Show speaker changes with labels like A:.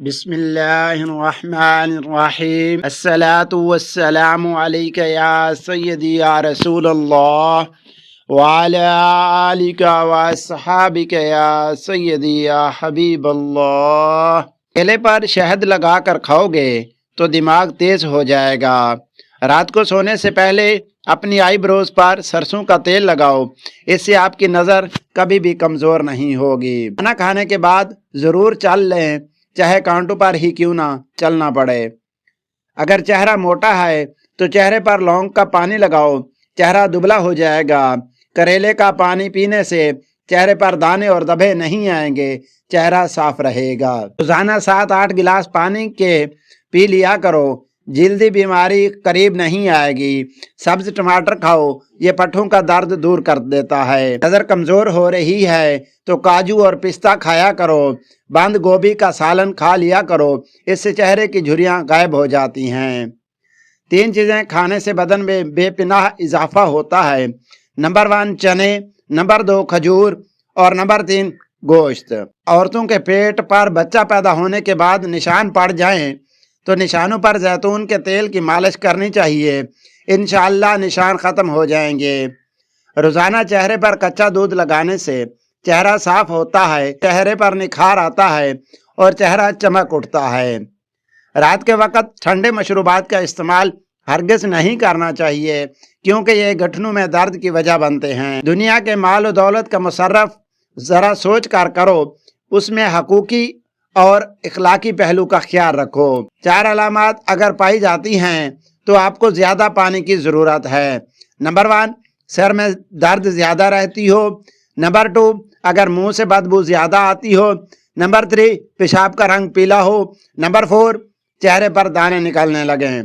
A: بسم اللہ الرحمن الرحیم الصلاۃ والسلام علیک یا سیدی یا رسول اللہ وعلی آلک واصحابک یا سیدی یا حبیب اللہ۔ کیلے پر شہد لگا کر کھاؤ گے تو دماغ تیز ہو جائے گا۔ رات کو سونے سے پہلے اپنی آئی بروز پر سرسوں کا تیل لگاؤ، اس سے آپ کی نظر کبھی بھی کمزور نہیں ہوگی۔ کھانا کھانے کے بعد ضرور چل لیں، چاہے کانٹوں پر ہی کیوں نہ چلنا پڑے۔ اگر چہرہ موٹا ہے تو چہرے پر لونگ کا پانی لگاؤ، چہرہ دبلا ہو جائے گا۔ کریلے کا پانی پینے سے چہرے پر دانے اور دھبے نہیں آئیں گے، چہرہ صاف رہے گا۔ روزانہ 7-8 گلاس پانی کے پی لیا کرو، جلدی بیماری قریب نہیں آئے گی۔ سبز ٹماٹر کھاؤ، یہ پٹھوں کا درد دور کر دیتا ہے۔ نظر کمزور ہو رہی ہے تو کاجو اور پستہ کھایا کرو۔ بند گوبھی کا سالن کھا لیا کرو، اس سے چہرے کی جھریاں غائب ہو جاتی ہیں۔ 3 چیزیں کھانے سے بدن میں بے پناہ اضافہ ہوتا ہے۔ نمبر 1 چنے، نمبر 2 کھجور اور نمبر 3 گوشت۔ عورتوں کے پیٹ پر بچہ پیدا ہونے کے بعد نشان پڑ جائیں تو نشانوں پر زیتون کے تیل کی مالش کرنی چاہیے، انشاءاللہ نشان ختم ہو جائیں گے۔ روزانہ چہرے پر کچا دودھ لگانے سے چہرہ صاف ہوتا ہے، چہرے پر نکھار آتا ہے اور چہرہ چمک اٹھتا ہے۔ رات کے وقت ٹھنڈے مشروبات کا استعمال ہرگز نہیں کرنا چاہیے، کیونکہ یہ گٹھنوں میں درد کی وجہ بنتے ہیں۔ دنیا کے مال و دولت کا مصرف ذرا سوچ کر کرو، اس میں حقوقی اور اخلاقی پہلو کا خیال رکھو۔ 4 علامات اگر پائی جاتی ہیں تو آپ کو زیادہ پانی کی ضرورت ہے۔ نمبر 1 سر میں درد زیادہ رہتی ہو۔ نمبر 2 اگر منہ سے بدبو زیادہ آتی ہو۔ نمبر 3 پیشاب کا رنگ پیلا ہو۔ نمبر 4 چہرے پر دانے نکلنے لگیں۔